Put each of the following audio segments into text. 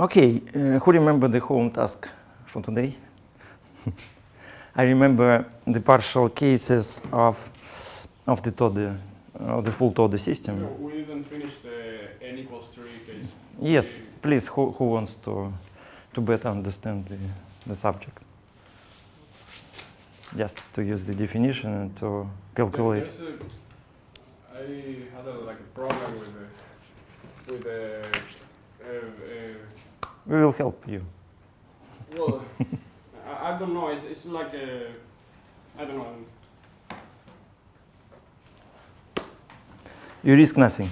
Okay, who remember the home task for today? I remember the partial cases of the Toda, the full Toda system. No, we didn't finish the n equals 3 case. Yes, please, who wants to better understand the subject? Just to use the definition and to calculate. I had a problem with the We will help you. well, I don't know. It's like I don't know. You risk nothing.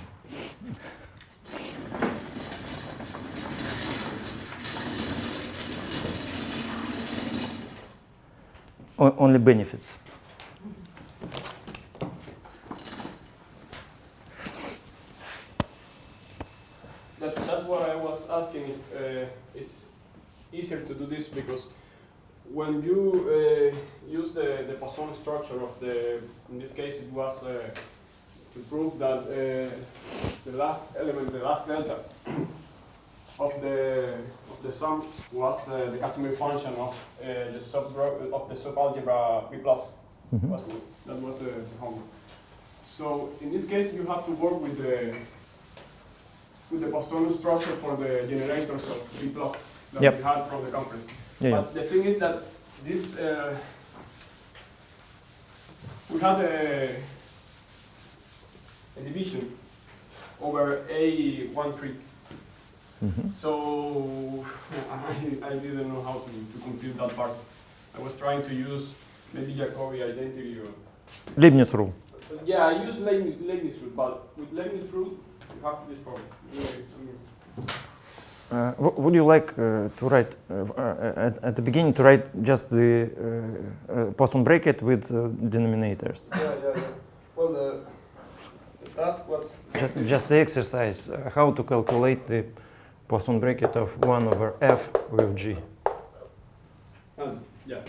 Only benefits. That's what I was asking. If it's easier to do this because when you use the Poisson structure of in this case it was to prove that the last element, the last delta of the sum was the Casimir function of the subalgebra B plus. Mm-hmm. That was the homework. So in this case, you have to work with the Poisson structure for the generators of B plus that Yep. we had from the conference. Yeah, But the thing is that this we had a division over A13. Mm-hmm. So I didn't know how to compute that part. I was trying to use maybe Jacobi identity or Leibniz rule. yeah, I use Leibniz rule, but with Leibniz rule you have this problem. Would you like to write at the beginning to write just the Poisson bracket with denominators? Yeah. Well, the task was Just the exercise, how to calculate the Poisson bracket of 1 over f with g. yeah.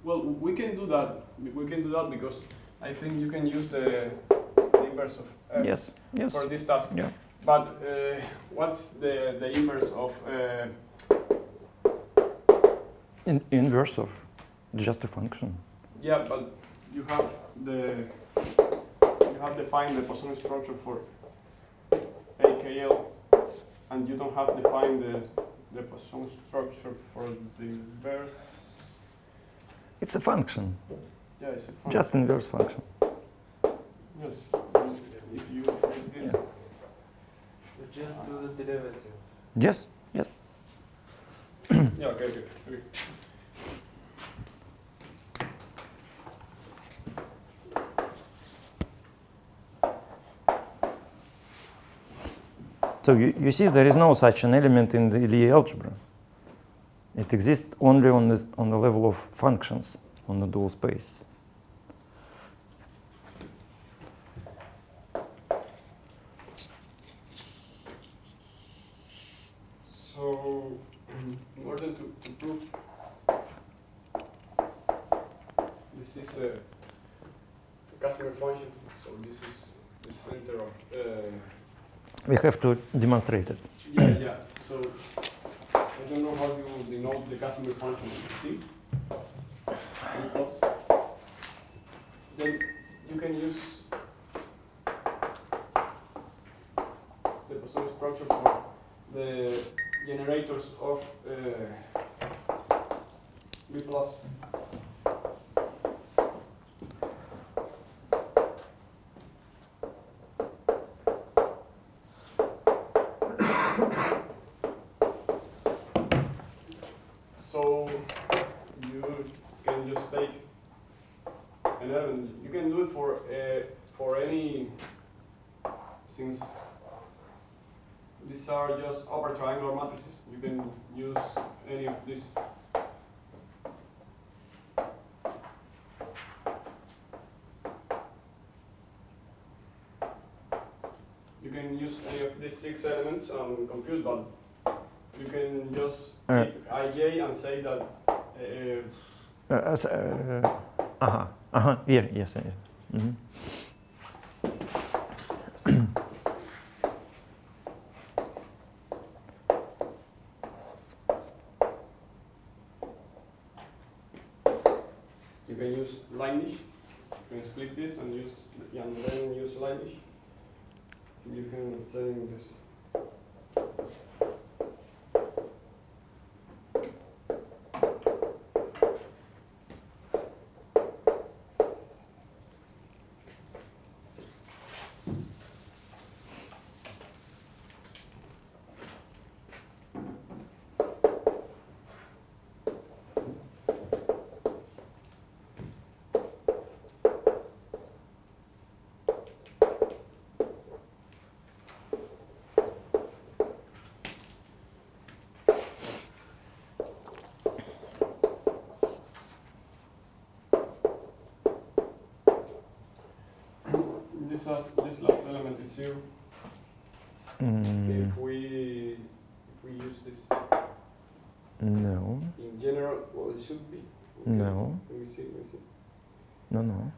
Well, we can do that. We can do that because I think you can use the inverse of f Yes. for this task. Yeah. But what's the inverse of Inverse of just a function. yeah, but you have defined the Poisson structure for AKL, and you don't have defined the Poisson structure for the inverse. It's a function, Yeah, it's a function. just inverse function. Yes. If you make this. Yes. Just do the derivative. Yes. Yeah. Okay. So you see there is no such an element in the Lie algebra. It exists only on the level of functions on the dual space. So, in order to prove this is a Casimir function, so this is the center of We have to demonstrate it. yeah. So I don't know how you denote the Casimir function. See? Because then you can use the Poisson structure for the generators of B plus. So you can just take an element. You can do it for any, since these are just upper triangular matrices. You can use any of these. You can use any of these 6 elements and compute, but you can just take ij and say that. Yeah, yes. Mm-hmm. can use lineage. You can split this and use and then use lineage. You can obtain this. This last element is 0. If we use this. No. In general, well, it should be. Okay. No. Let me see. No, no.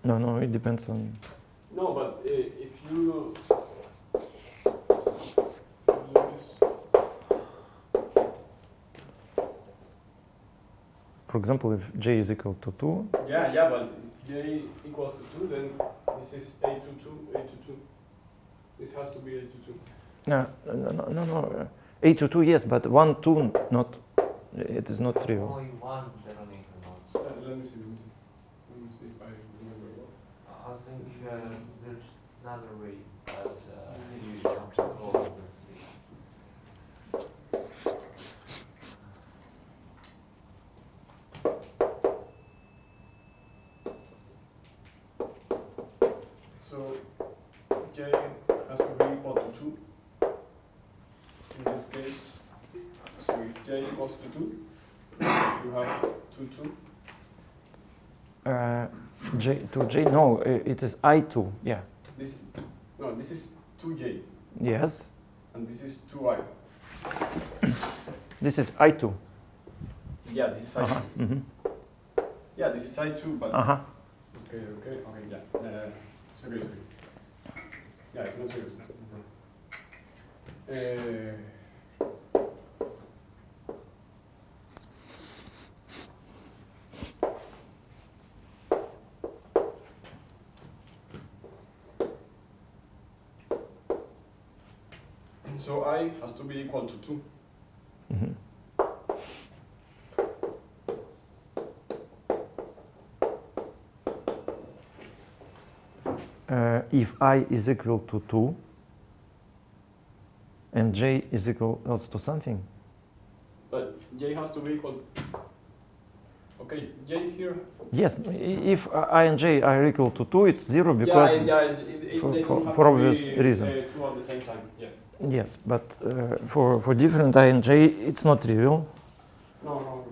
No, it depends on. No, but if you. For example, if j is equal to 2. Yeah, but if j equals to 2, then this is a to 2. This has to be a to 2. No. A to 2, yes, but 1, 2, not. It is not trivial. Only one denominator not. Let me see if I remember well. I think there's another way, but you come to call. So j has to be equal to 2 in this case. So if j equals to 2, you have 2. J, no, it is I2, yeah. This is 2j, Yes. and this is 2i. This is I2. Yeah, this is I2. Mm-hmm. Yeah, this is I2, but okay, yeah. It's okay. Yeah, it's not serious. So I has to be equal to 2. Mm-hmm. If I is equal to 2 and j is equal else to something. But j has to be equal. Okay, j here. Yes, if I and j are equal to 2, it's 0 because for obvious reason. True at the same time. Yeah. Yes, but for different I and j, it's not trivial. No,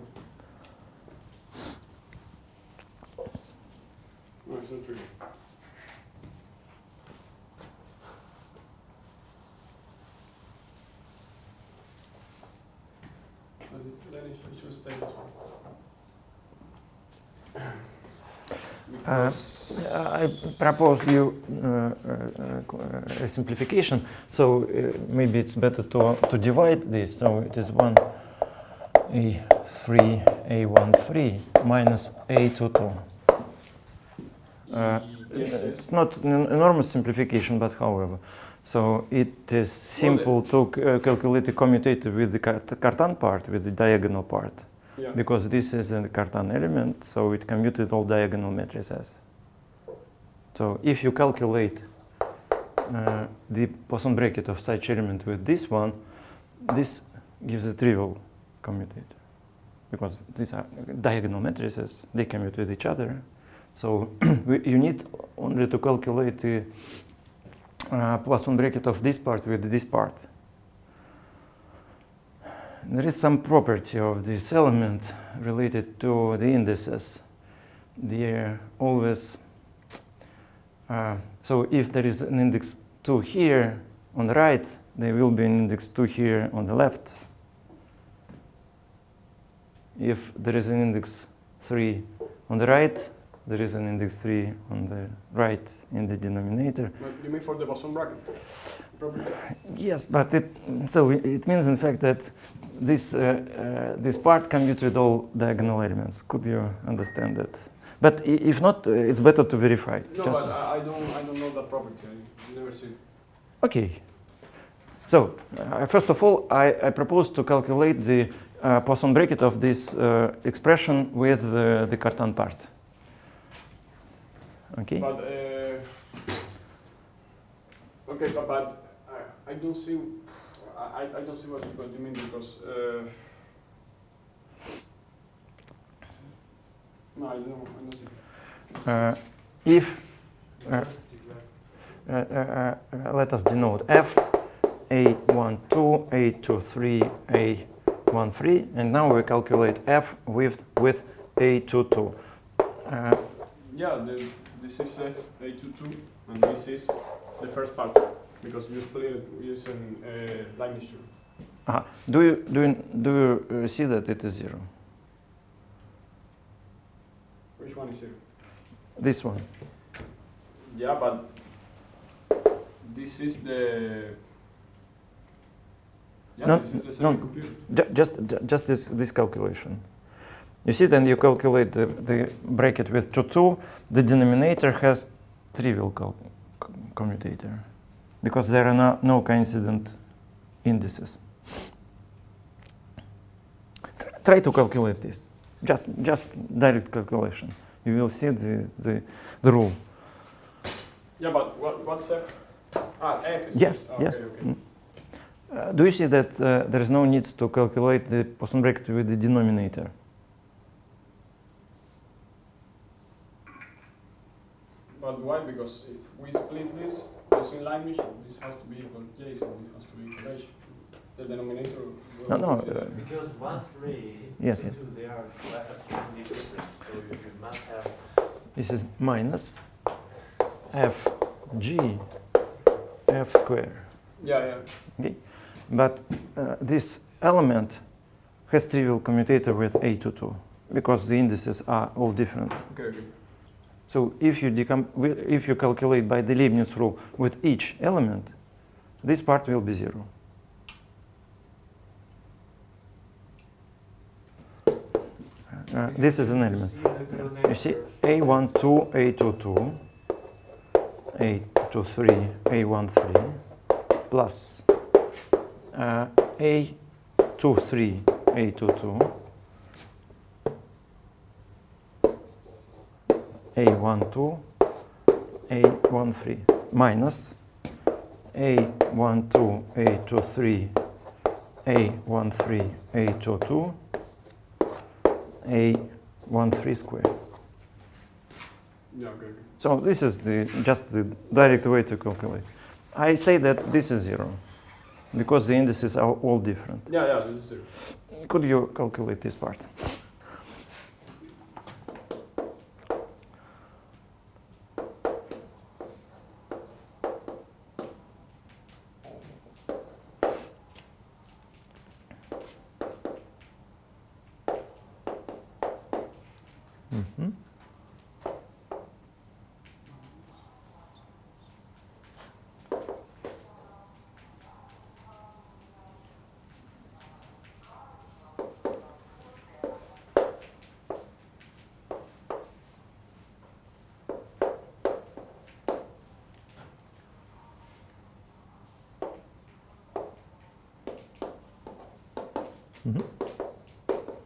it's not true. Then it should stay this way. I propose you a simplification. So maybe it's better to divide this. So it is 1 A3 A13 minus A22. It's not an enormous simplification, but however. So it is simple to calculate the commutator with the Cartan part, with the diagonal part. Yeah. Because this is a Cartan element, so it commuted all diagonal matrices. So if you calculate the Poisson bracket of such element with this one, this gives a trivial commutator. Because these are diagonal matrices, they commute with each other. So you need only to calculate the Poisson bracket of this part with this part. There is some property of this element related to the indices. They are always, so if there is an index 2 here on the right, there will be an index 2 here on the left. If there is an index 3 on the right, there is an index 3 on the right in the denominator. But you mean for the Poisson bracket property? Yes, but it means in fact that this part commutes with all diagonal elements. Could you understand that? But if not, it's better to verify. No, but I don't know that property. I never seen it. Okay. So first of all, I propose to calculate the Poisson bracket of this expression with the Cartan part. Okay. But okay, but I don't see. I don't see what you mean because. No, I don't see. If let us denote f a12, a23, a13, and now we calculate f with a22. Yeah, this is f a22, and this is the first part because you split it using line issue. Do you see that it is 0? Which one is it? This one. Yeah, but this is the. Yeah, No, this is the no. same computer. Just this calculation. You see, then you calculate the bracket with 2, the denominator has trivial commutator because there are no coincident indices. Try to calculate this. Just direct calculation. You will see the rule. Yeah, but what's f? F is Yes, okay, yes. Okay. Do you see that there is no need to calculate the Poisson bracket with the denominator? But why? Because if we split this using line mission, this has to be equal to J, so it has to be equal to H. The denominator. No. Because 1, 3, Yes, 2, yes. they are absolutely different. So you must have. This is minus f g f square. Yeah. Okay, but this element has trivial commutator with a22 because the indices are all different. Okay. So if you calculate by the Leibniz rule with each element, this part will be 0. This is an element. You see, a12, a22, a23, a13, plus a23, a22, a12, a13, minus a12, a23, a13, a22, a13 square. Yeah, okay. So this is just the direct way to calculate. I say that this is 0 because the indices are all different. Yeah, this is 0. Could you calculate this part?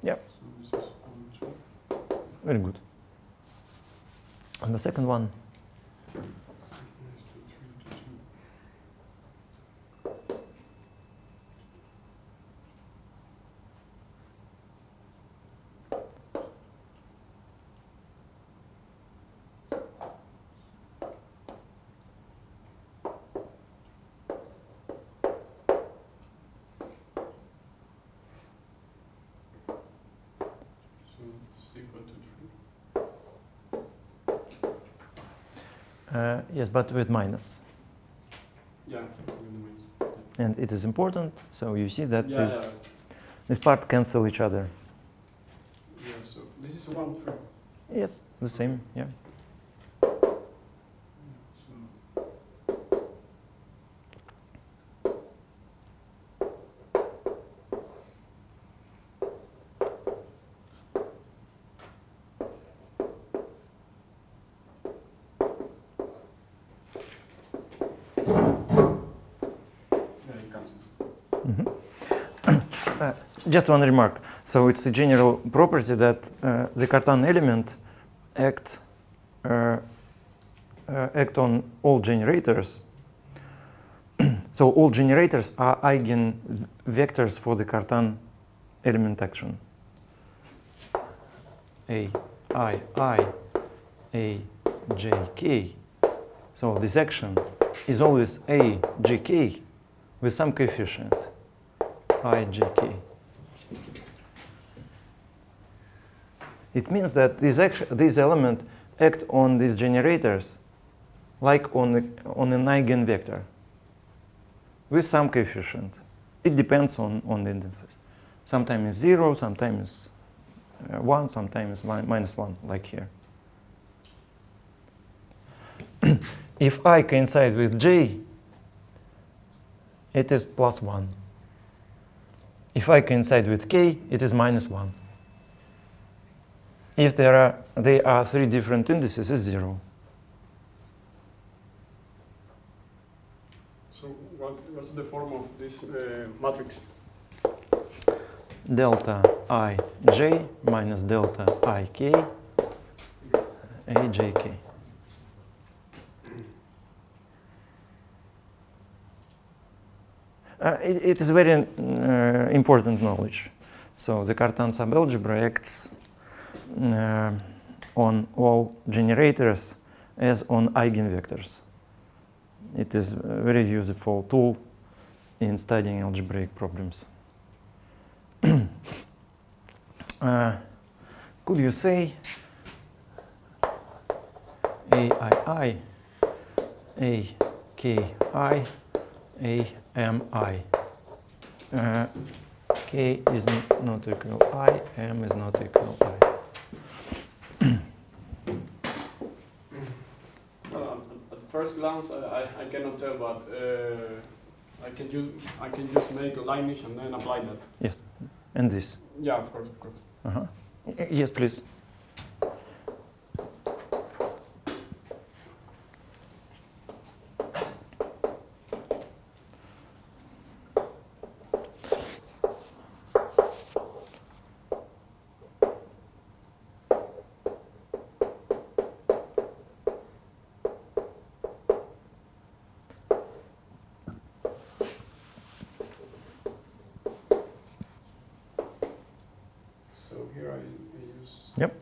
Yeah, So this is 1, 2. very good. And the second one, yes, but with minus. Yeah. And it is important, so you see that Yeah. this part cancel each other. Yeah. So this is 1, 3. Yes, the same. Yeah. Just one remark. So it's a general property that the Cartan element act on all generators. So all generators are eigenvectors for the Cartan element action. A, I, A, J, K. So this action is always A, J, K with some coefficient, I, J, K. It means that this element act on these generators like on an eigenvector with some coefficient. It depends on the indices. Sometimes it's 0, sometimes 1, sometimes minus 1, like here. If I coincide with J, it is plus 1. If I coincide with K, it is minus 1. If there are 3 different indices, it's 0. So what's the form of this matrix? Delta ij minus delta ik ajk. It is very important knowledge. So the Cartan subalgebra acts on all generators as on eigenvectors. It is a very useful tool in studying algebraic problems. Could you say AII, AKI, AMI? K is not equal I, M is not equal I. At first glance, I cannot tell, but I can just make a lineage and then apply that. Yes, and this. Yeah, of course, of course. Yes, please. Here I use. Yep.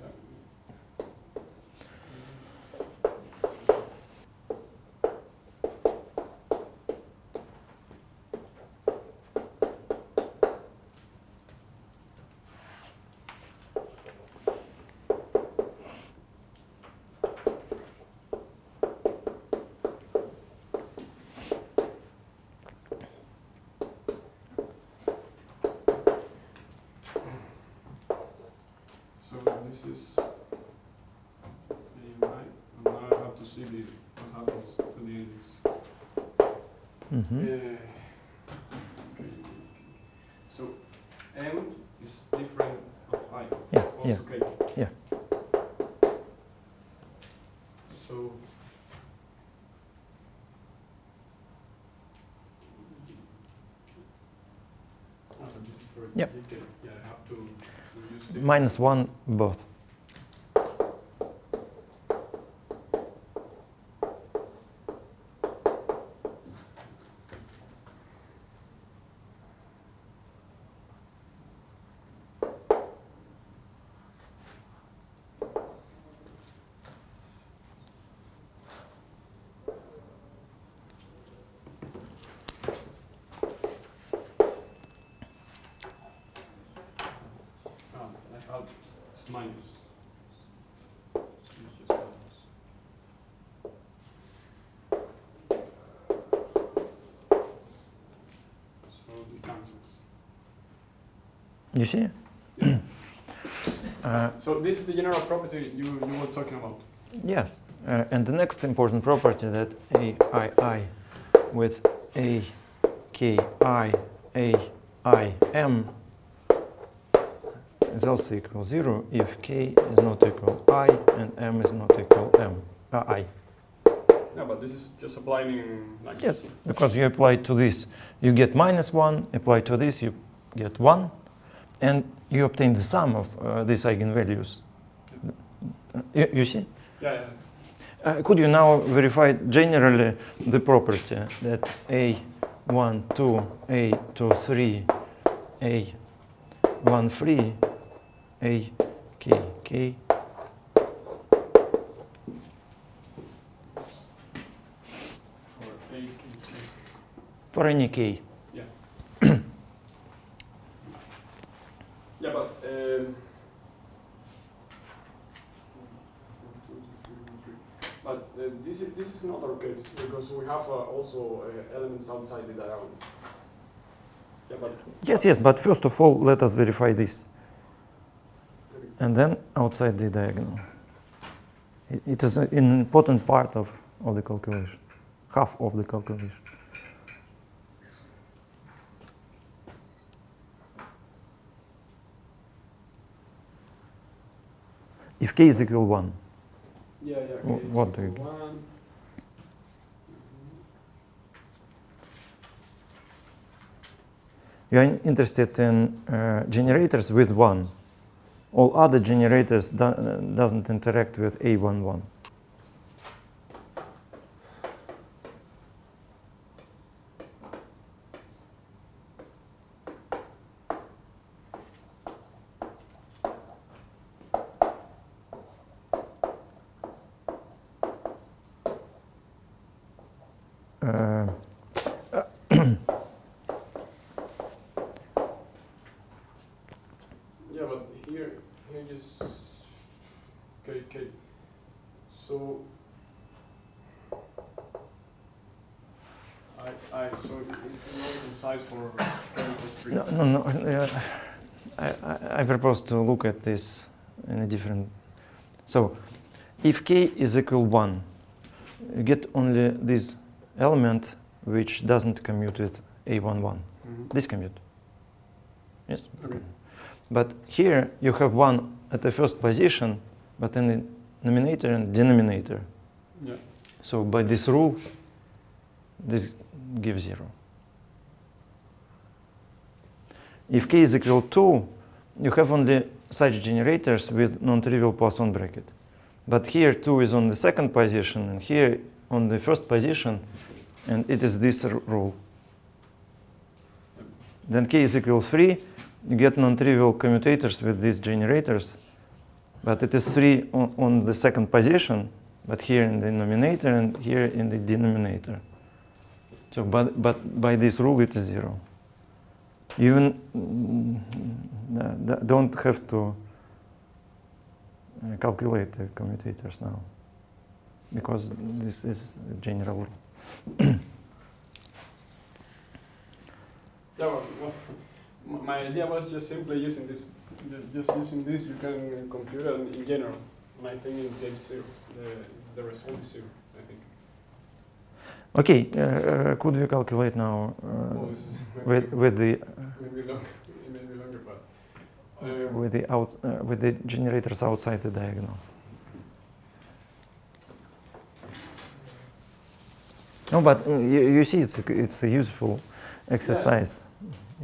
This is AMI, and now I have to see what happens to the index. Okay. So M is different of I. Yeah, Also yeah. K. Yeah. So this is for Yep. DK. Yeah, I have to use different. Minus 1 both. It's minus. It's just minus. So it cancels. You see? Yeah. So this is the general property you were talking about. Yes, and the next important property that AII with AKI AIM is also equal 0 if K is not equal I and M is not equal I. Yeah, but this is just applying like Yes, this. because you apply to this, you get -1, apply to this, you get 1, and you obtain the sum of these eigenvalues. You see? Yeah, yeah. Could you now verify generally the property that A1, 2, A2, 3, A1, 3, A, K. Or A, K, K. For any K. Yeah. Yeah, but this is not our case because we have also elements outside the diagonal. Yeah, but Yes, but first of all, let us verify this. And then outside the diagonal. It is an important part of the calculation, half of the calculation. If K is equal 1, yeah. What do you do? One. you are interested in generators with 1. All other generators doesn't interact with A11. Yeah, but here is okay. So so it's not size for chemical street. No. I propose to look at this in a different. So, if K is equal 1, you get only this element which doesn't commute with A11. Mm-hmm. This commute. Yes. Okay. But here you have 1 at the first position, but in the numerator and denominator. Yeah. So by this rule, this gives 0. If K is equal 2, you have only such generators with non-trivial Poisson bracket. But here 2 is on the second position, and here on the first position, and it is this rule. Then K is equal 3, you get non-trivial commutators with these generators, but it is 3 on the second position, but here in the numerator and here in the denominator. So, but by this rule it is 0. You even don't have to calculate the commutators now, because this is a general rule. Yeah, well, my idea was just simply using this. Just using this, you can compute it in general. And I think it gives 0. The result is 0, I think. Okay, could we calculate now with the Maybe longer, but with the generators outside the diagonal? No, but you see, it's a useful exercise.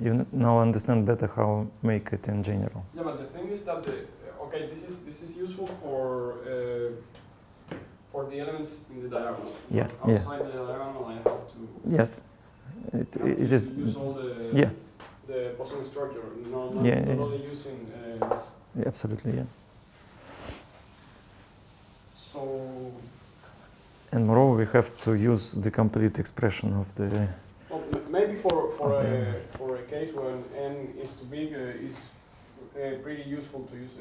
You now understand better how make it in general. Yeah, but the thing is that okay, this is useful for the elements in the diagonal. Yeah, Outside the diagonal, I have to. Yes, it is. Use all the Poisson structure, not only using this. Yeah, absolutely, yeah. So. And moreover, we have to use the complete expression of the. Well, maybe for a case when n is too big, is pretty useful to use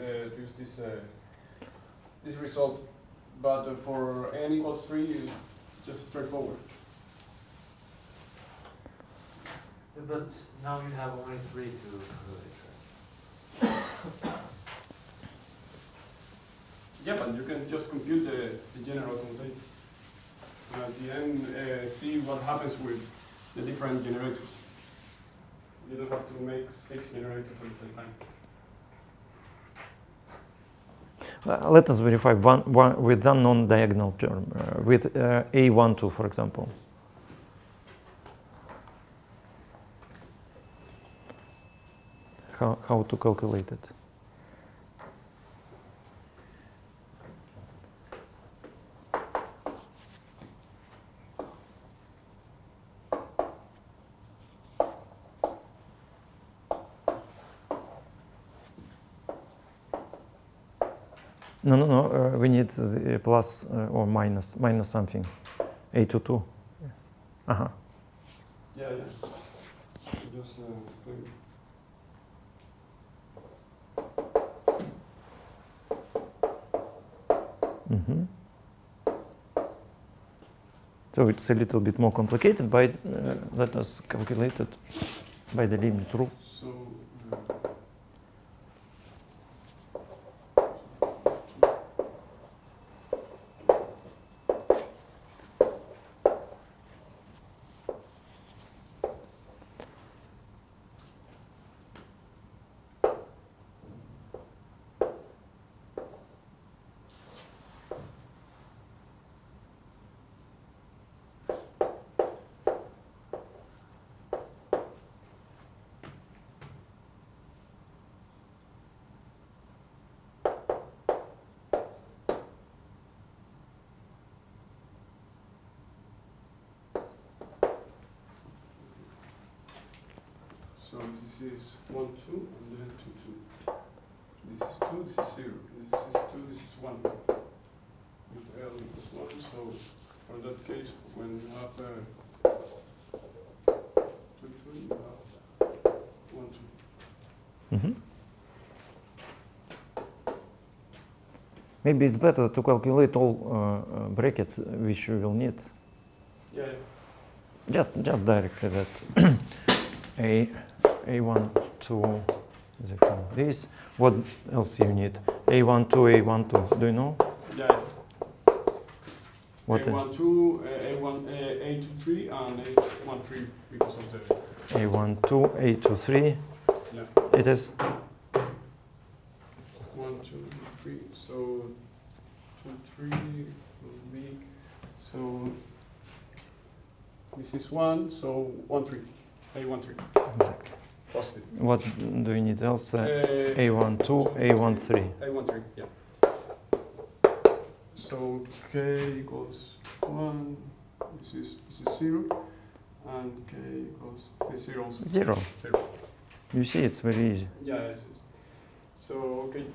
this result. But for n equals 3, it's just straightforward. But now you have only 3 to calculate, right? Yeah, but you can just compute the general content. At the end, see what happens with the different generators. You don't have to make 6 generators at the same time. Let us verify one with one non-diagonal term, with A12, for example. How to calculate it? No, we need the plus or minus something. A22. Uh-huh. Yeah. Just Mm-hmm. So it's a little bit more complicated, but let us calculate it by the Leibniz rule. So, So this is 1, 2, and then 2, 2. This is 2, this is 0. This is 2, this is 1. With L is 1. So for that case, when you have 2, 2, you have 1, 2. Mm-hmm. Maybe it's better to calculate all brackets which you will need. Yeah. Just directly that A1, 2 is equal to this. What else you need? A1, 2, A1, 2. Do you know? Yeah. What? A1, 2, A1, A2, 3, and A1, 3 because of the. A1, 2, A2, 3. Yeah. It is 1, 2, 3. So 2, 3 will be. So this is 1. So 1, 3. A1, 3. exactly. Positive. What do you need else? A1, 2, A1, 3. A1, 3. Yeah. So K equals 1. This is 0. And K equals 0 also. 0. 0. You see, it's very easy. Yeah, yes. So, okay.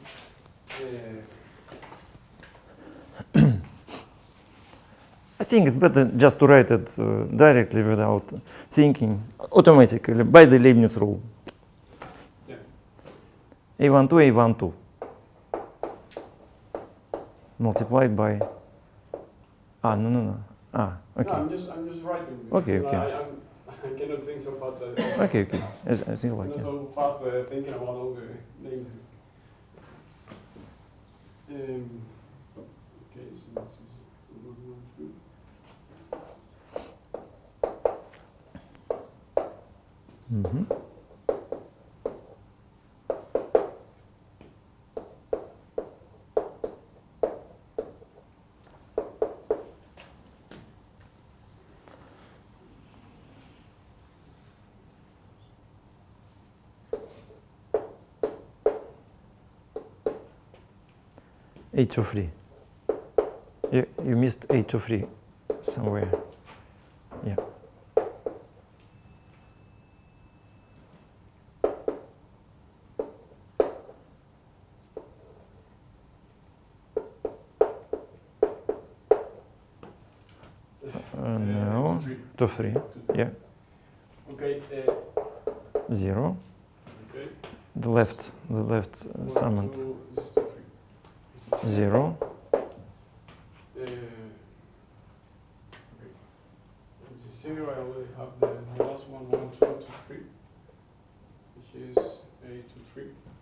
I think it's better just to write it directly without thinking, automatically, by the Leibniz rule. Yeah. A12, A12. Multiplied by... no. Okay. No, I'm just writing. Okay. I cannot think so fast. Okay. As you like. I'm not Yeah. so fast thinking about all the names. Okay, so this is 1, 2. Mm-hmm. A23. You missed A23 somewhere. Yeah. No. 2, 3. Yeah. Okay. 0. Okay. The left summand. 1, 2, this is 2, 3. 0. Okay. This is 0. I already have the last one. 1, 2, 2, 3. Which is A2,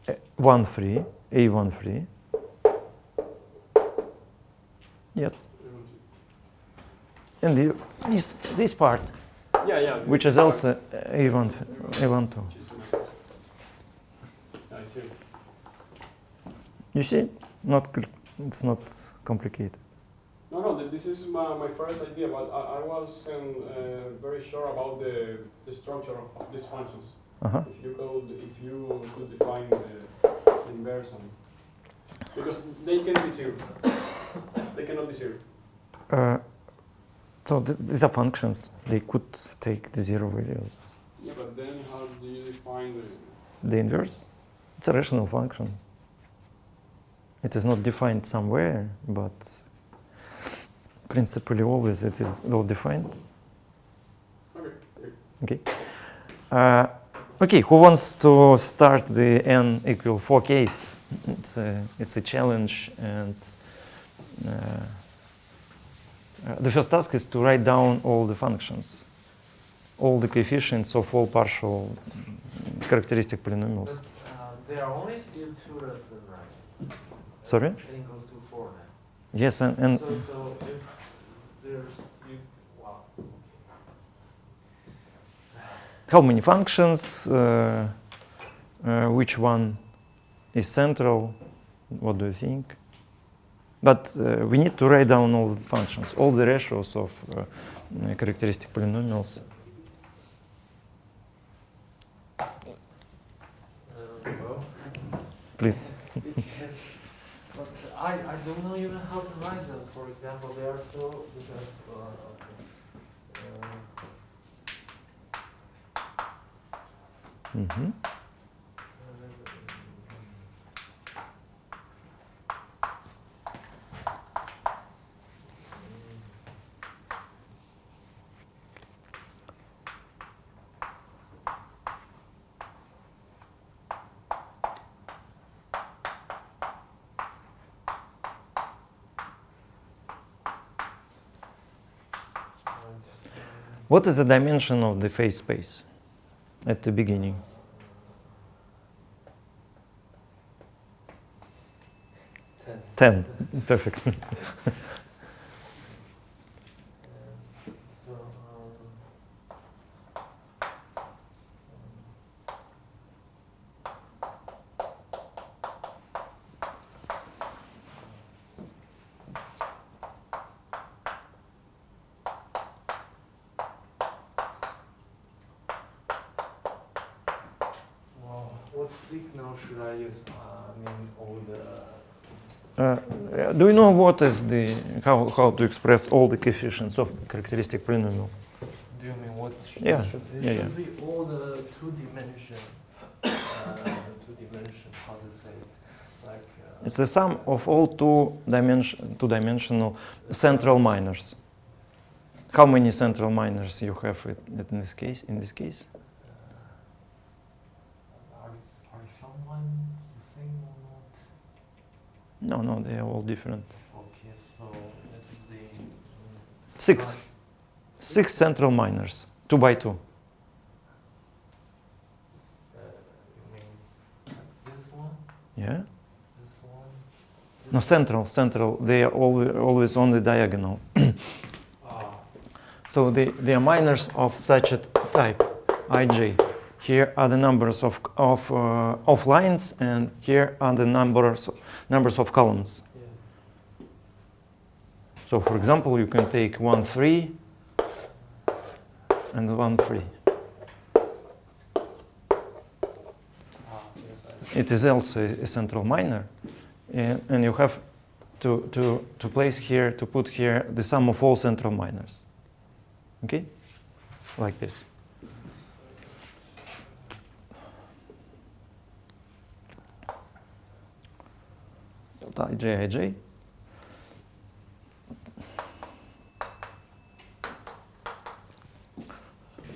3. 1, 3. A1, 3. Yes. And this part, Yeah. which is also A1, A12. I see. You see, it's not complicated. No, this is my first idea, but I wasn't very sure about the structure of these functions. Uh-huh. If you could define the inversion, because they can be zero. They cannot be zero. So these are functions. They could take the zero values. Yeah, but then how do you define The inverse? It's a rational function. It is not defined somewhere, but principally always it is well defined. Okay. Okay. Okay. Who wants to start the n equal 4 case? It's a challenge, and the first task is to write down all the functions, all the coefficients of all partial characteristic polynomials. But there are only still 2 left than right. Sorry? N equals to 4 now. Yes, and So if there's wow. how many functions? Which one is central? What do you think? But we need to write down all the functions, all the ratios of characteristic polynomials. Well, Please. but I don't know even how to write them. For example, they are so because Mm-hmm. What is the dimension of the phase space at the beginning? 10. Perfect. so what signal should I use? I mean, all the. Do you know what is the how to express all the coefficients of characteristic polynomial? Do you mean what? Yeah. Should, it should be all the two-dimension. Two-dimension. How to say it? Like. It's the sum of all two-dimensional central minors. How many central minors you have in this case? In this case, Are some ones the same or not? no, they are all different. Okay, so that is the. Six. 6 central minors, 2 by 2. You mean like this one? Yeah. This one? No, central. They are always on the diagonal. Ah. So they are minors of such a type, ij. Here are the numbers of lines, and here are the numbers of columns. Yeah. So, for example, you can take 1, 3, and 1, 3. Ah, yes, I see. It is also a central minor, and you have to place here, to put here the sum of all central minors. Okay, like this. Ij.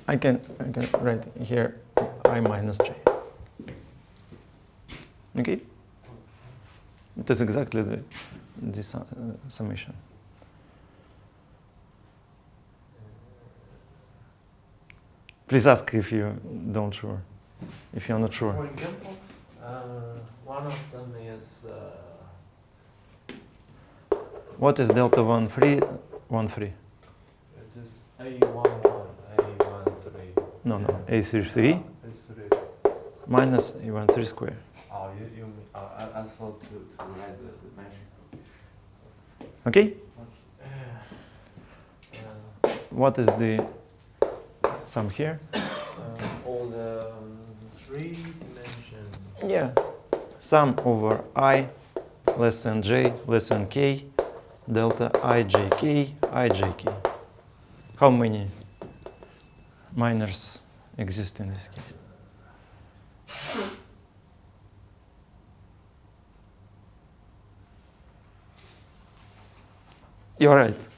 I can write here I minus j. Okay? It is exactly the summation. Please ask if you don't sure, if you're not sure. For example, one of them is What is delta 1, 3, 1, 3? It is A11, A13. No, no, A3, 3 A3. minus A1, 3 square. Oh, you mean, I thought to write the magic. Okay? Uh, What is the sum here? all the 3 dimension. Yeah. Sum over I less than j less than k delta ijk ijk. How many minors exist in this case? You're right.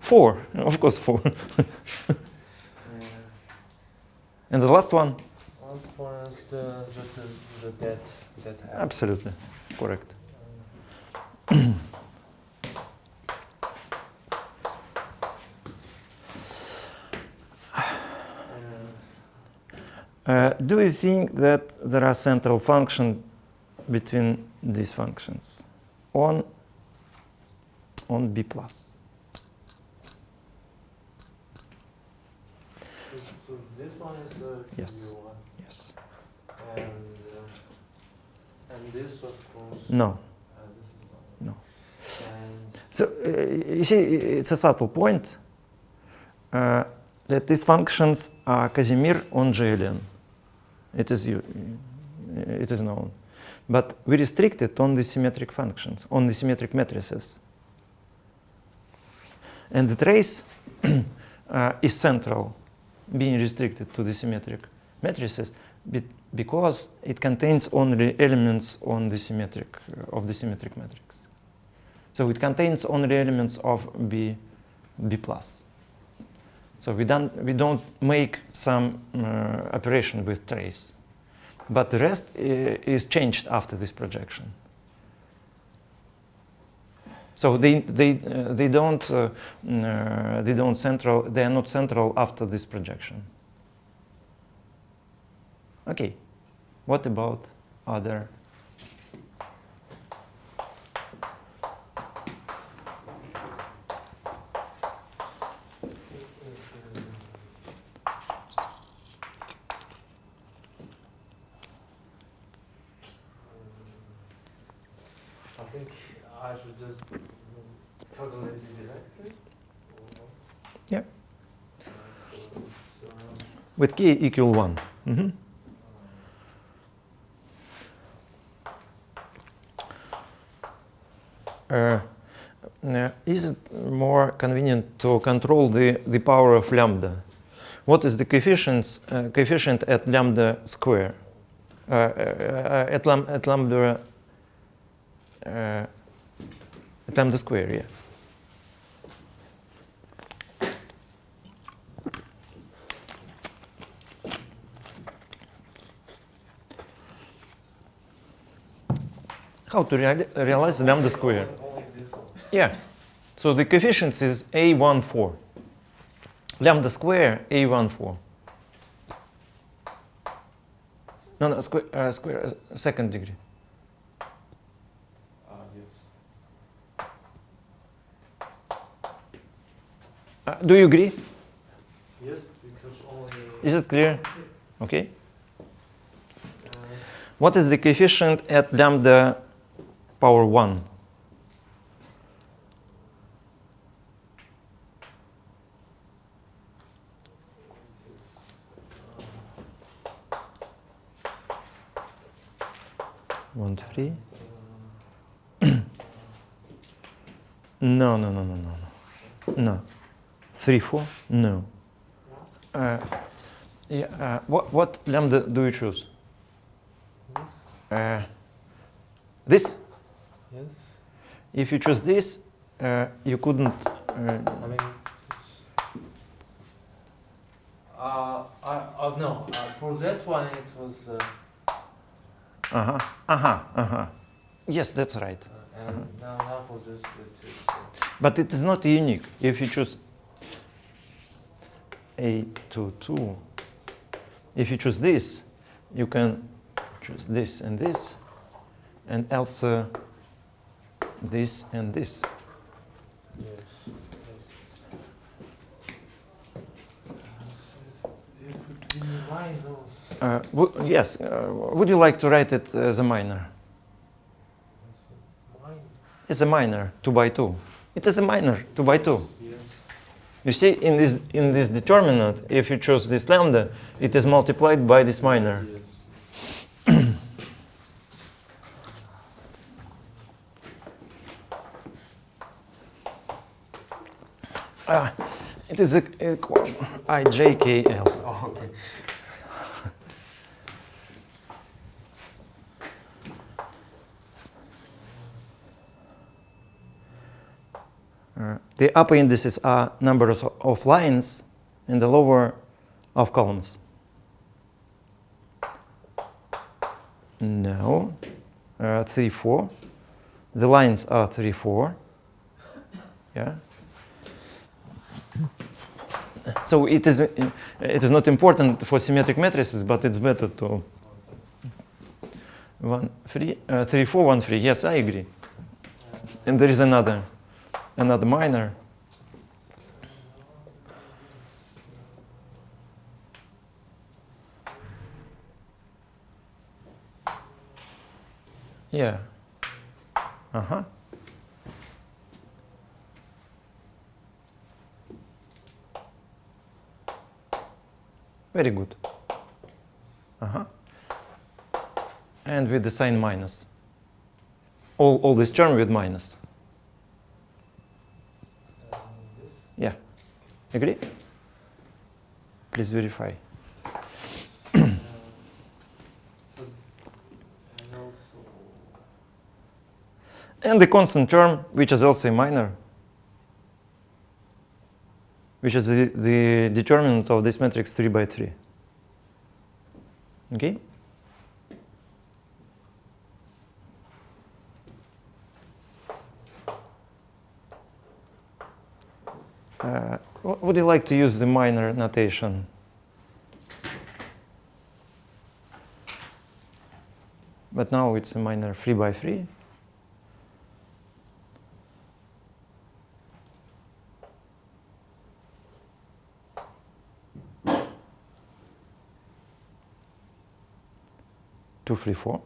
4, of course 4. And the last one? Last one is the dead half. Absolutely correct. Do you think that there are central functions between these functions on B plus? So this one is the Yes. one, Yes. and this of course. No. This is No. And So you see, it's a subtle point that these functions are Casimir on JLN. It is known, but we restrict it on the symmetric functions, on the symmetric matrices, and the trace is central, being restricted to the symmetric matrices because it contains only elements on the symmetric of the symmetric matrix. So it contains only elements of B plus. So we don't make some operation with trace, but the rest is changed after this projection. So they are not central after this projection. Okay, what about other? I think I should just calculate it directly. Yeah. So, With k equal 1. Mhm. Is it more convenient to control the power of lambda? What is the coefficient at lambda square? At lambda square, yeah. How to realize lambda square? only this one. Yeah. So the coefficient is A14. Lambda square A14. No, square second degree. Yes. Do you agree? Yes, because only. Is it clear? Okay. What is the coefficient at lambda power 1? One, 3. No. No. 3, 4? No. What lambda do you choose? This? Yes. If you choose this, you couldn't. I mean. No. For that one, it was. Yes, that's right. And now for this, it is. But it is not unique. If you choose A22, if you choose this, you can choose this, and also this and this. Yes. It could be minor. Yes, would you like to write it as a minor? Minor. It's a minor, 2 by 2. It is a minor, 2 by 2. Yes. You see, in this determinant, if you choose this lambda, it is multiplied by this minor. Yes. It is IJKL. Oh, okay. The upper indices are numbers of lines and the lower of columns. No, 3, 4. The lines are 3, 4. Yeah. So it is not important for symmetric matrices, but it's better to 1, 3, 3, 4, 1, 3. Yes, I agree. And there is another minor. Yeah. Uh-huh. Very good. Uh-huh. And with the sign minus. All this term with minus. This. Yeah. Agree? Please verify. So, and also. And the constant term, which is also a minor, which is the determinant of this matrix 3 by 3. Okay? Would you like to use the minor notation? But now it's a minor 3 by 3. Two, 3, 4.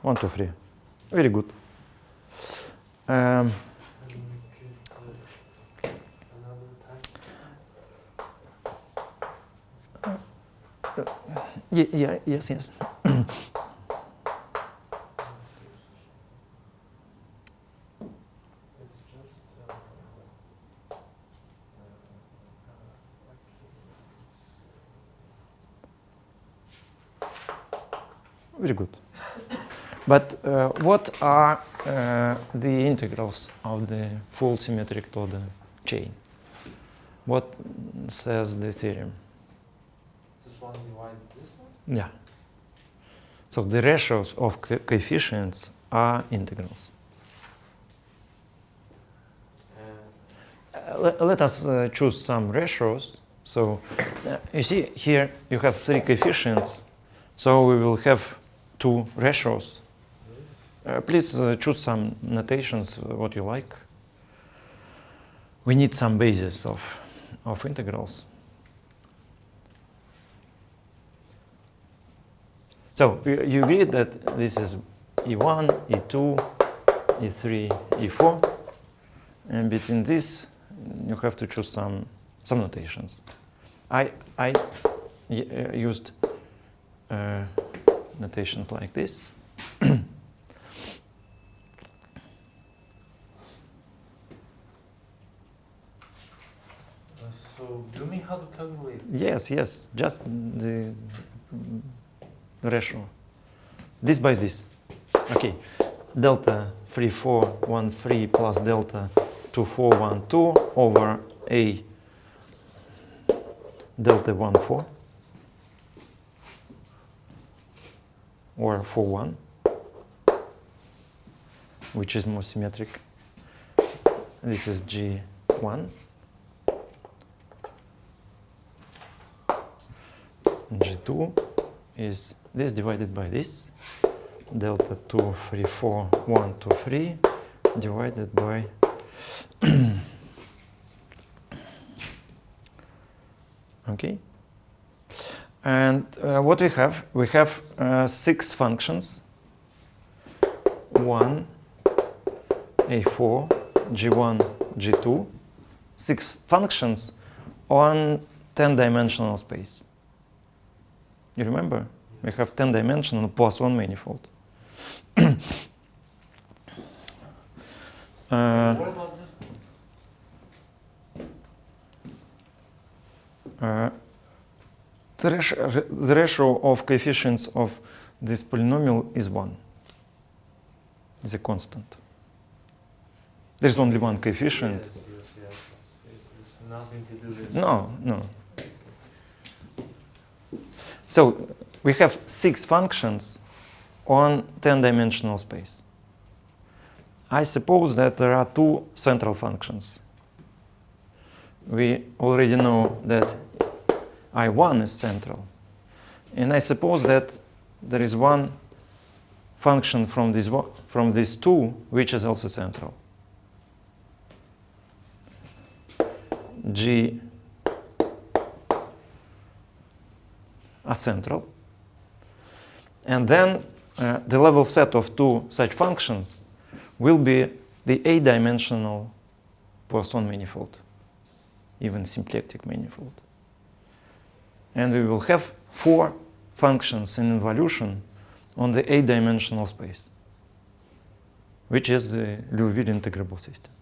1, 2, 3. Very good. And we could another time. Yeah, yes. It's just. Very good. But what are the integrals of the full symmetric Toda chain? What says the theorem? This one divide this one? Yeah. So the ratios of coefficients are integrals. Let us choose some ratios. So you see here you have 3 coefficients. So we will have 2 ratios. Please choose some notations, what you like. We need some basis of integrals. So you agree that this is E1, E2, E3, E4, and between this you have to choose some notations. I used notations like this. So do you mean how to calculate? Yes, just the ratio. This by this. Okay, delta 3, 4, 1, 3 plus delta 2, 4, 1, 2 over A delta 1, 4 or 4, 1, which is more symmetric. This is G1. G2 is this divided by this, delta 2, 3, 4, 1, 2, 3, divided by okay. And what we have? We have 6 functions. 1, A4, G1, G2. 6 functions on 10-dimensional space. You remember? We have 10-dimensional plus 1 manifold. What about this? The ratio of coefficients of this polynomial is 1. It's a constant. There's only one coefficient. Yes. It's nothing to do with. No. So we have 6 functions on 10-dimensional space. I suppose that there are 2 central functions. We already know that I1 is central. And I suppose that there is one function from these 2 which is also central. G are central. And then the level set of 2 such functions will be the A-dimensional Poisson manifold, even symplectic manifold. And we will have 4 functions in involution on the A-dimensional space, which is the Liouville integrable system.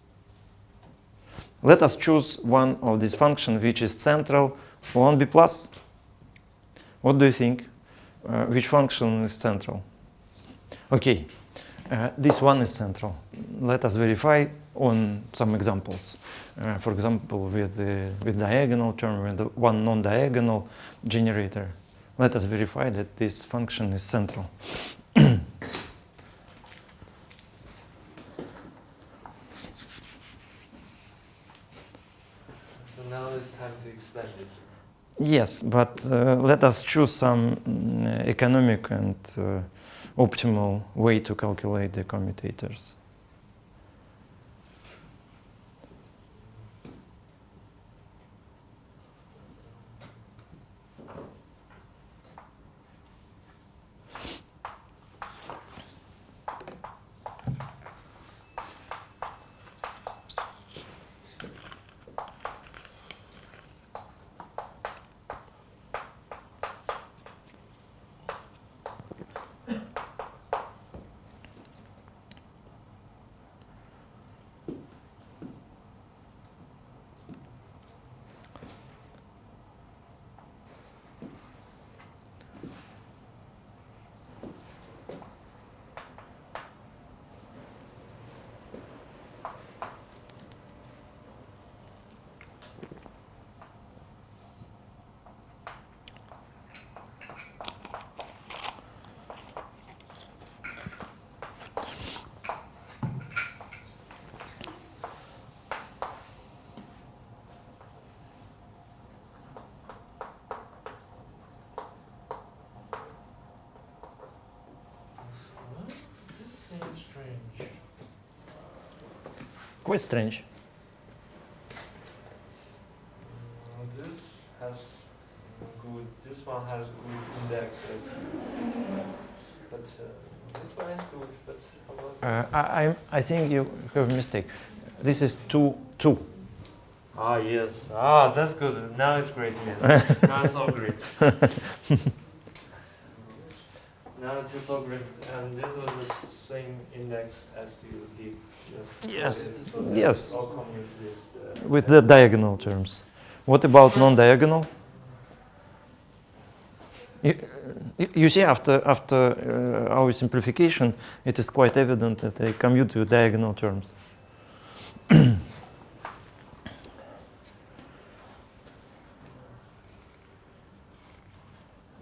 Let us choose one of these functions which is central on B+. What do you think? Which function is central? Okay, this one is central. Let us verify on some examples. For example, with diagonal term, with one non-diagonal generator. Let us verify that this function is central. So now it's time to explain it. Yes, but let us choose some economic and optimal way to calculate the commutators. Quite strange. This has good. This one has good indexes, but this one is good. But how about? I think you have a mistake. This is 2, 2. Ah yes. Ah, that's good. Now it's great. Yes. Now it's all great. Now it's all great. And this was the same index as you did. Yes. So Yes. all commute With the diagonal terms. What about non-diagonal? You see, after our simplification, it is quite evident that they commute with diagonal terms.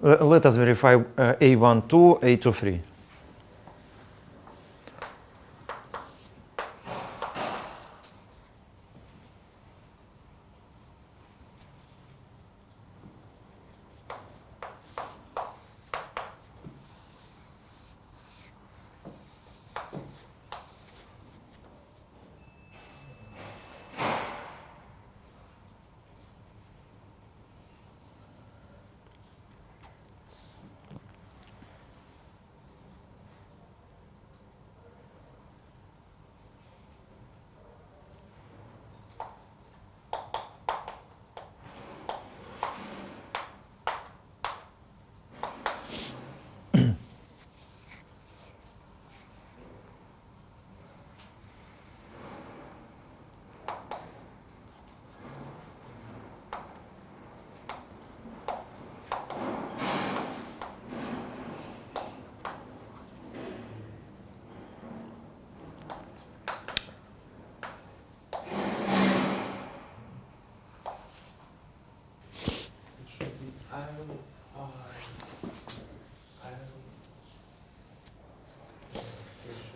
Let us verify A12, A23.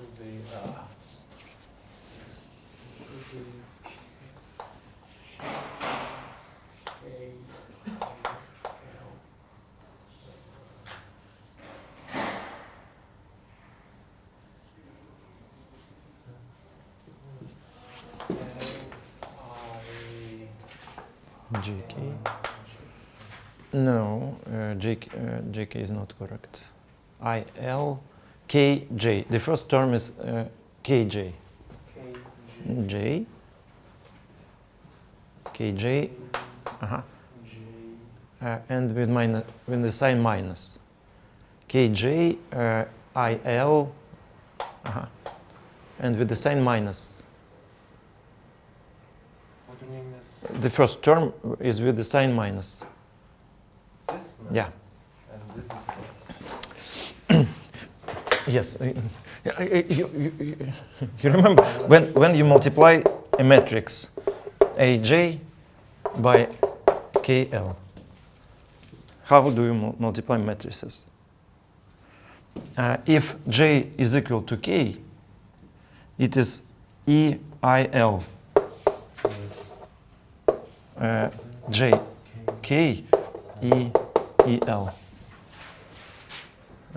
should be JK. No, JK is not correct. IL, KJ. The first term is KJ. J. KJ. And with the sign minus. KJ, IL, and with the sign minus. What do you mean this? The first term is with the sign minus. This? No. Yeah. And this is Yes. You remember when you multiply a matrix AJ by KL, how do you multiply matrices? If J is equal to K, it is EIL. J, K, E, EL.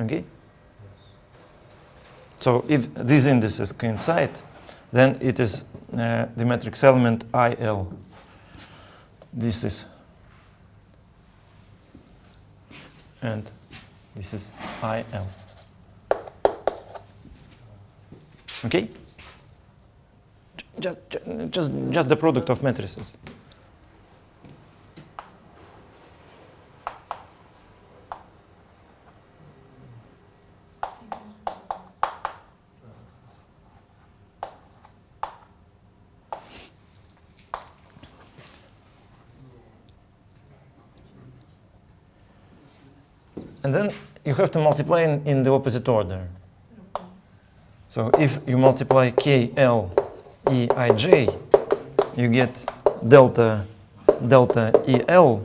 Okay? So if these indices coincide, then it is the matrix element IL. This is, and this is IL. Okay? Just the product of matrices. And then you have to multiply in the opposite order. So if you multiply KL EIJ, you get delta EL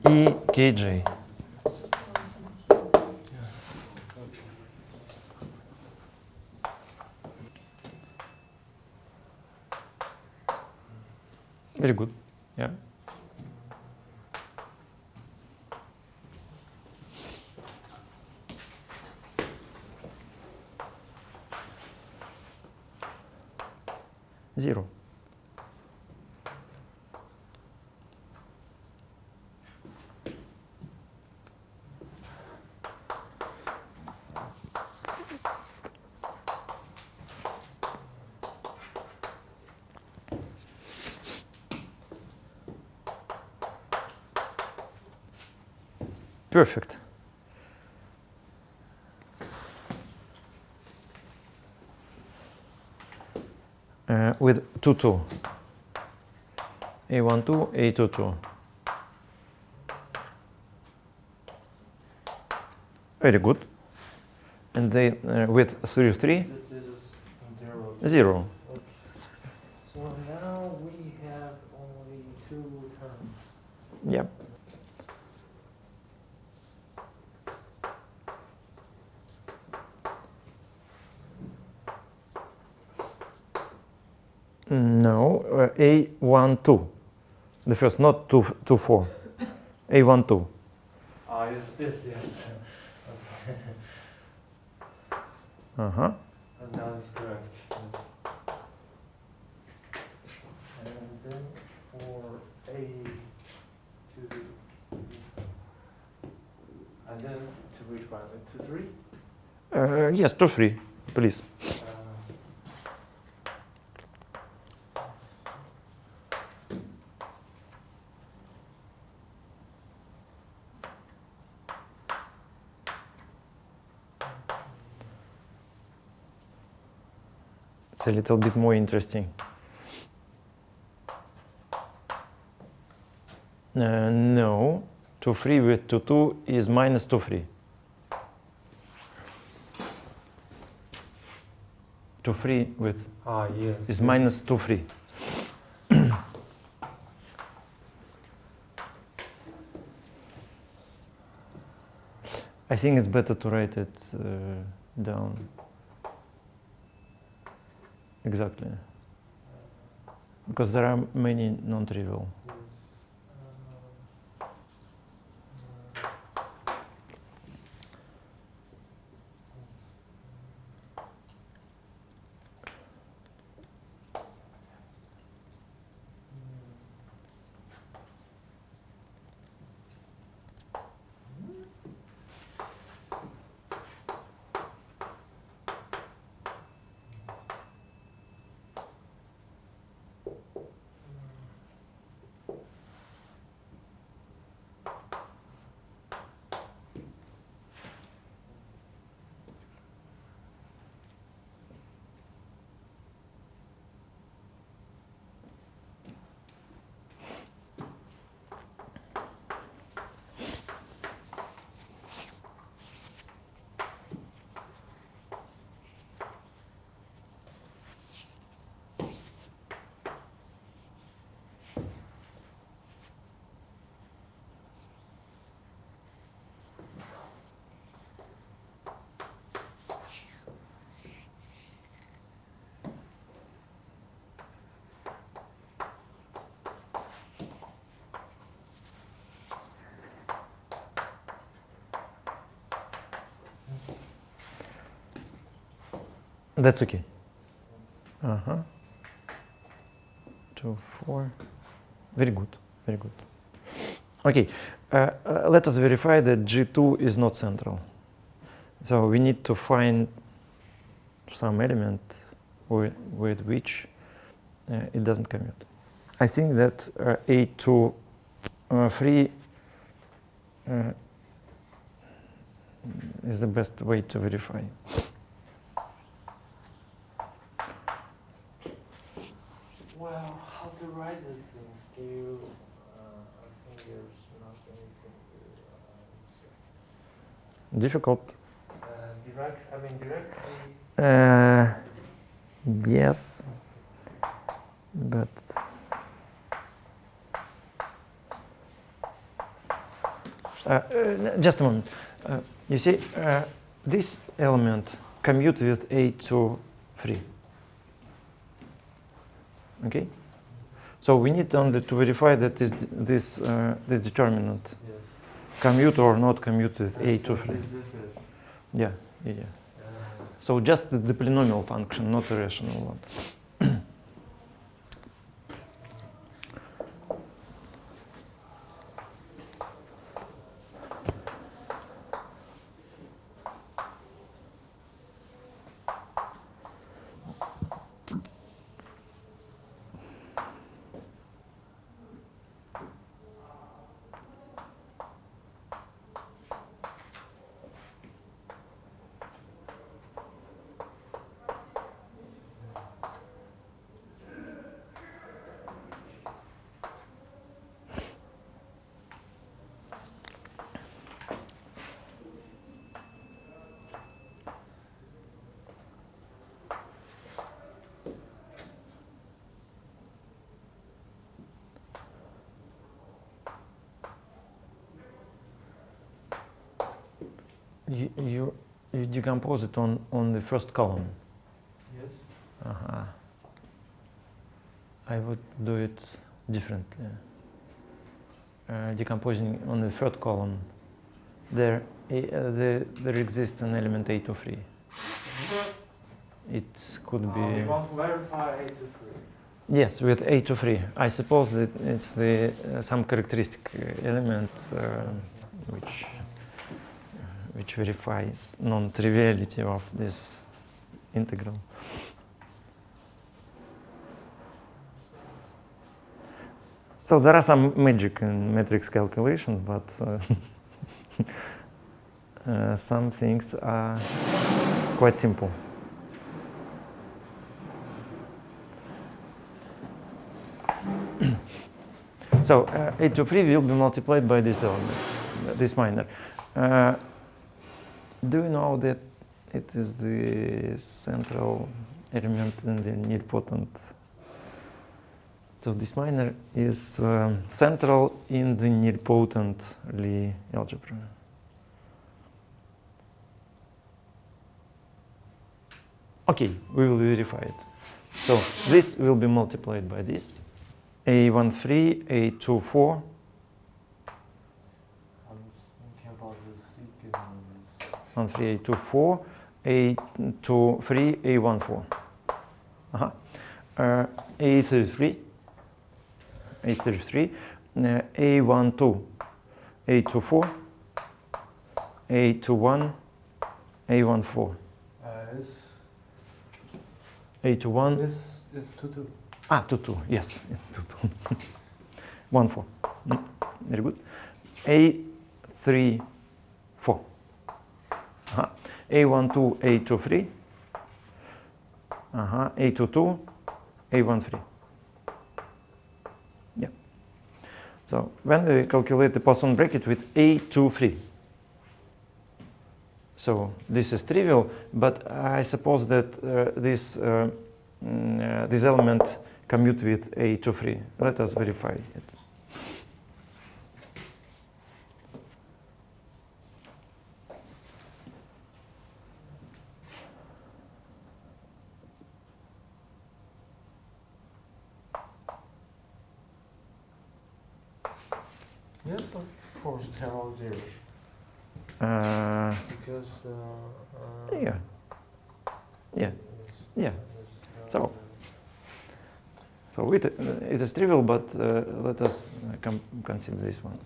EKJ. Very good. Yeah. Zero. Perfect. With 2, A12, A22. Very good. And they with 3, 3. This is 0. 0. So now we have only 2 terms. Yeah. No, A12. The first, not 2, 4. A12. Ah, it's this, yes. Okay. Uh-huh. And now it's correct. Yes. And then for A to and then to which one? To 3? Yes, to 3, please. It's a little bit more interesting. No, 2, 3 with 2, 2 is minus 2, 3. 2, 3 with yes. is minus 2, 3. I think it's better to write it down. exactly. Because there are many non-trivial. That's okay. 2, 4. Very good, very good. Okay, let us verify that G2 is not central. So we need to find some element with which it doesn't commute. I think that A2 free is the best way to verify. Well, how to write these things? Still, I think there's not anything to Difficult. directly. Yes, but just a moment. You see, this element commute with A2 free. Okay, so we need only to verify that this determinant Yes. commute or not commute with A2 free. This is. Yeah. So just the polynomial function, not a rational one. You decompose it on the first column. Yes. I would do it differently. Decomposing on the third column, there exists an element A to 3. It could be. We want to verify A to 3. Yes, with A to 3. I suppose that it's some characteristic element which verifies non-triviality of this integral. So there are some magic in matrix calculations, but some things are quite simple. So A to 3 will be multiplied by this element, this minor. Do you know that it is the central element in the nilpotent? So this minor is central in the nilpotent Lie algebra. Okay, we will verify it. So this will be multiplied by this. A13, A24. I'm thinking about the sequence. 13, A24, A23, A14. A33, A33, A12, A24, A21, A14. Is A21. this is 2-2. 2-2, yes, 2-2. 1-4. Very good. A3, 4. A12, A23. A22, A13. Yeah. So when we calculate the Poisson bracket with A23, so this is trivial, but I suppose that this element commute with A23. Let us verify it. Yes, of course, there are 0. Because Yeah. Yeah. Yeah. So it is trivial, but let us consider this one.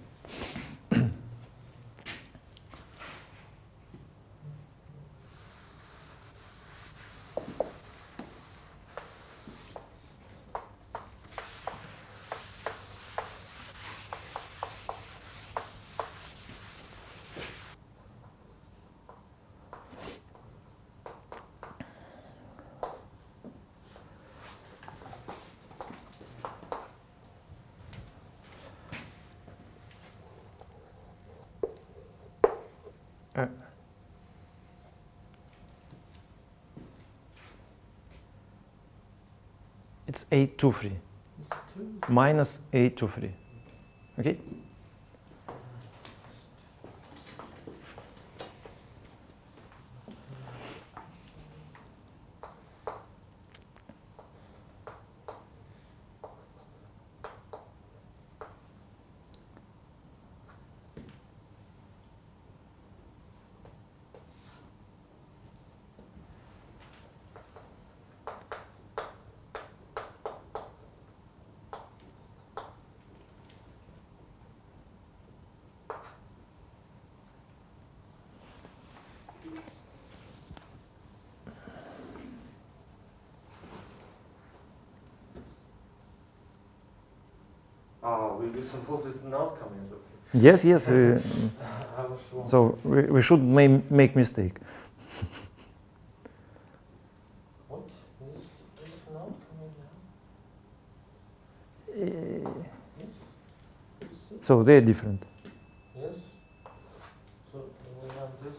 It's A23 minus A23. Okay? we suppose it's not coming. Okay. Yes, yes. I was wrong. So we should make mistake. What? Is not coming now? Yes. So they're different. Yes. So we have this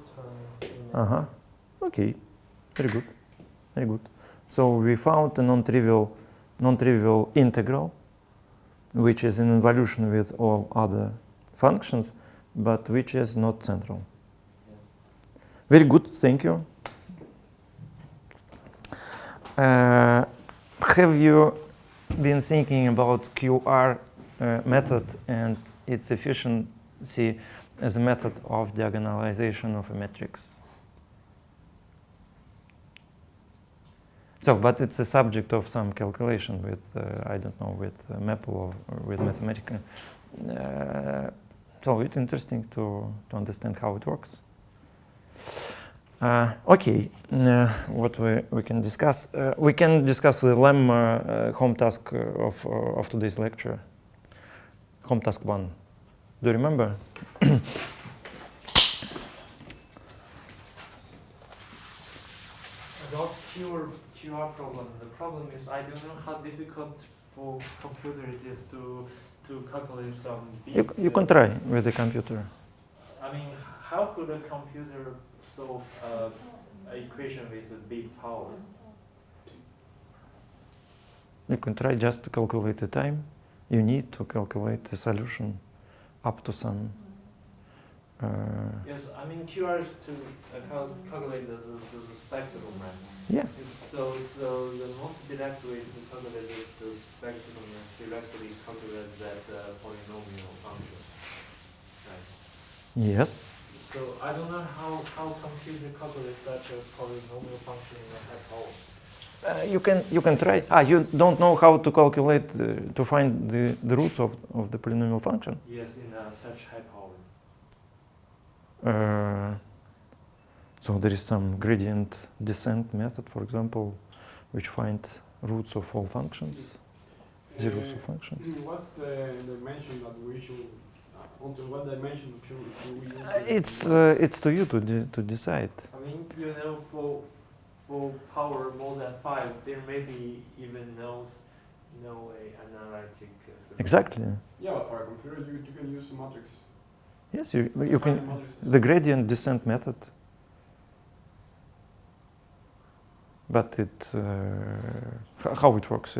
term. Okay. Very good. Very good. So we found a non-trivial integral, which is in involution with all other functions, but which is not central. Yes. Very good. Thank you. Have you been thinking about QR method and its efficiency as a method of diagonalization of a matrix? So, but it's a subject of some calculation with, I don't know, with Maple or with Mathematica. So it's interesting to understand how it works. Okay, what we can discuss? We can discuss the Lemma home task of today's lecture. Home task 1. Do you remember? About QR problem. The problem is I don't know how difficult for computer it is to calculate some big. You can try with the computer. I mean, how could a computer solve an equation with a big power? You can try just to calculate the time you need to calculate the solution up to some Yes, I mean QR is to calculate the spectral mass. Yeah. So the most direct way to calculate the spectral mass directly calculate that polynomial function. Right. Yes. So I don't know how compute to calculate such a polynomial function in a hyperbola. You can try. You don't know how to calculate to find the roots of the polynomial function. Yes, in such hyperbola. So there is some gradient descent method, for example, which finds roots of all functions, zeros of functions. What's the dimension that we should? Until what dimension should we use? It's to you to decide. I mean, for power more than 5, there may be even no analytic solution. Exactly. Yeah, but for a computer, you can use the matrix. Yes, you can. The gradient descent method. But how it works?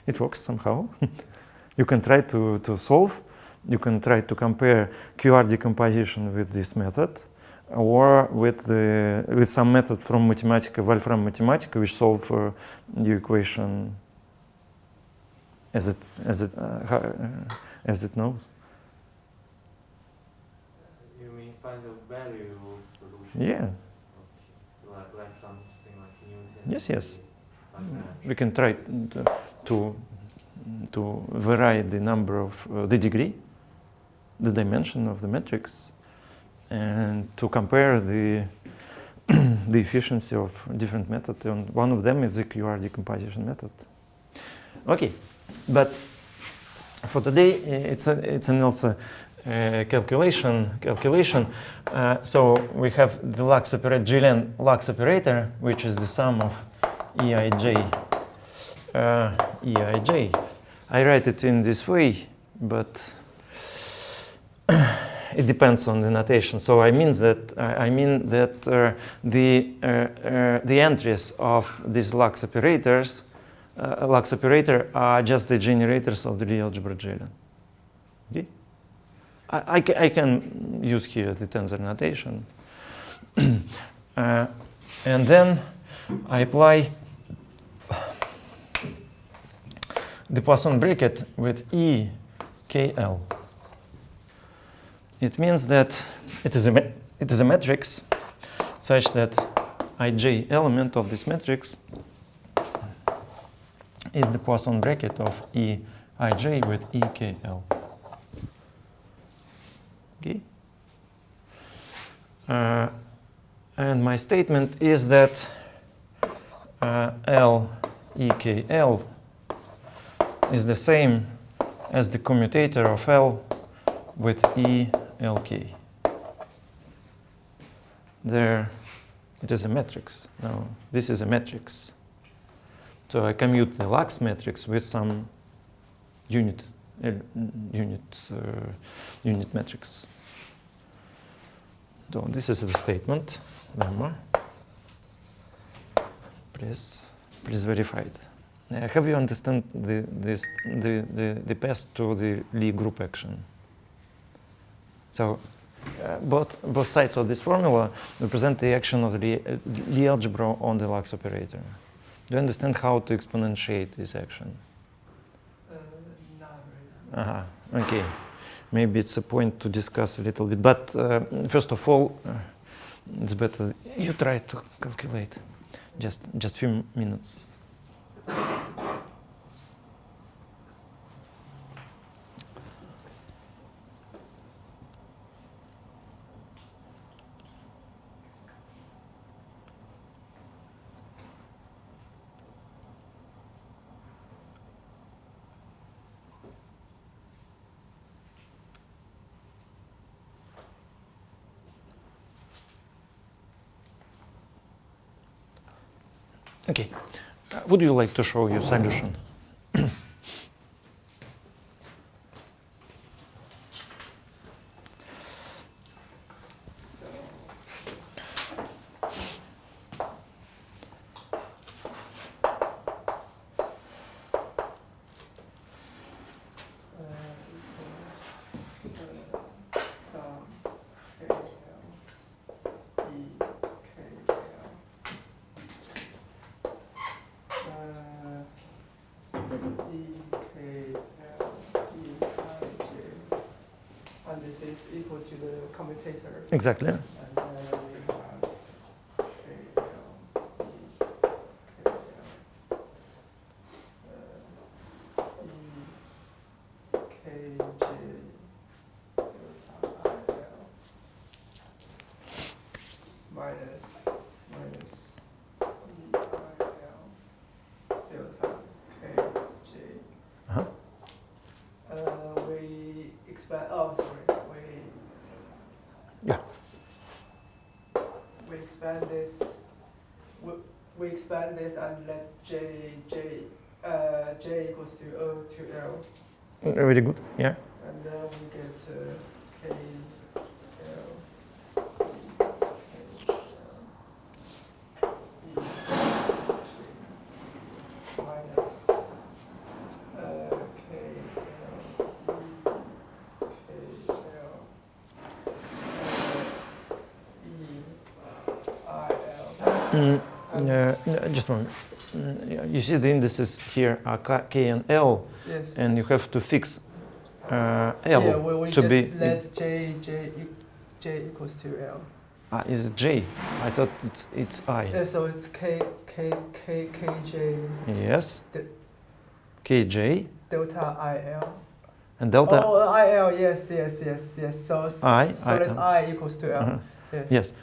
It works somehow. You can try to solve. You can try to compare QR decomposition with this method, or with some method from Mathematica, Wolfram Mathematica, which solve the equation as it knows. You mean find a value solution? Yeah. Like something like Newton. Yes. We can try to vary the number of the degree, the dimension of the matrix, and to compare the efficiency of different methods. And one of them is the QR decomposition method. Okay, but for today it's an also calculation. So we have the GLN Lux operator, which is the sum of EIJ. I write it in this way, but it depends on the notation. So I mean that the entries of these Lux operator are just the generators of the Lie algebra GLN. Okay? I can use here the tensor notation, and then I apply the Poisson bracket with EKL. It means that it is a matrix such that ij element of this matrix is the Poisson bracket of Eij with EKL. Okay. And my statement is that L EKL is the same as the commutator of L with ELK. There, it is a matrix. Now, this is a matrix. So I commute the Lux matrix with some unit matrix. So this is the statement, Lemma. Please verify it. Have you understand the path to the Lie group action? So both sides of this formula represent the action of the Lie algebra on the Lux operator. Do you understand how to exponentiate this action? Not really. Okay. Maybe it's a point to discuss a little bit. But first of all, it's better you try to calculate. Just few minutes. Okay. Would you like to show your solution? is equal to the commutator. Exactly. And then we have we expand this and let j equals to O to L. Very good. Yeah. And then we get K L minus K L Just one. You see the indices here are K and L, yes. And you have to fix L yeah, well, we to just be. let J equals to L. Is it J? I thought it's I. Yeah, so it's KJ. Yes. KJ. Delta IL. And delta. Oh, IL. Yes. So let I equals to L. Yes. Yes.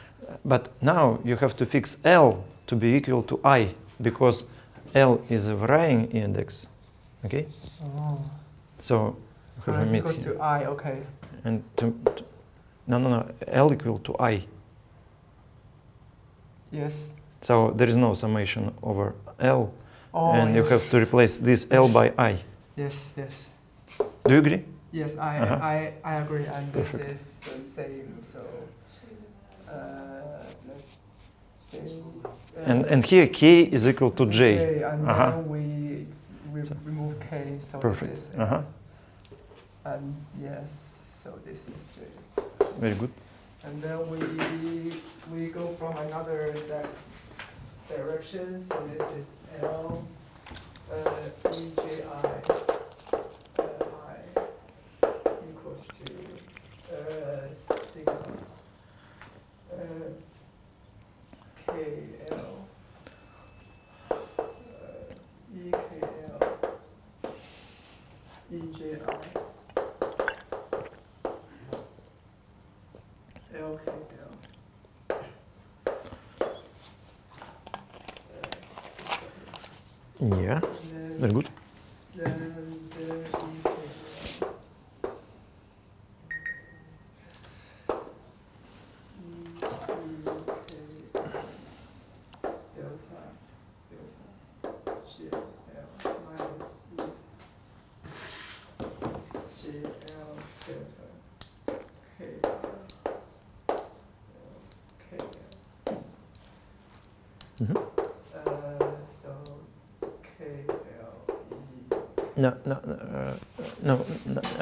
But now you have to fix L to be equal to I, because L is a varying index. Okay. Oh. So you have a equals to I. Okay. And no. L equal to I. Yes. So there is no summation over L, and yes. you have to replace this L by I. Yes. Do you agree? Yes, I agree, and Perfect. this is the same. So let's J. And here K is equal to J. And then we remove K. So Perfect. this is and yes, so this is J. Very good. And then we go from another direction. So this is L EJI I equals to sigma KL EKL EJI LKL. Yeah. Very good. Then the EKL. No,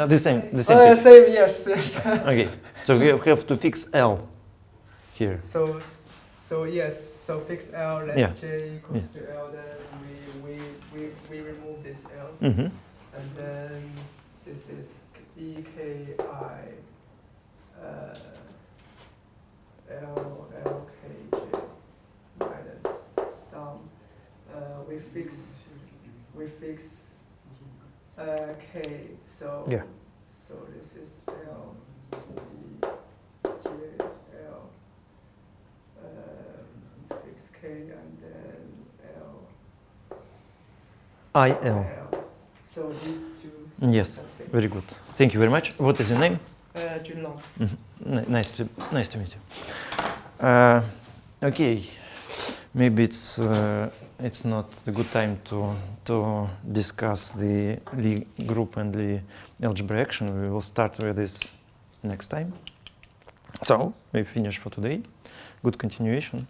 the same. Same, yes. Okay, so we have to fix L here. So yes, so fix L, let J equals to L, then we remove this L, and then this is EKI LKJ minus sum. We fix K, so this is L J L fix K and then L IL. So these two. Yes, very good. Thank you very much. What is your name? Junlong. Nice to meet you. Okay, maybe it's not a good time to discuss the Lie group and the algebra action. We will start with this next time. So we finish for today. Good continuation.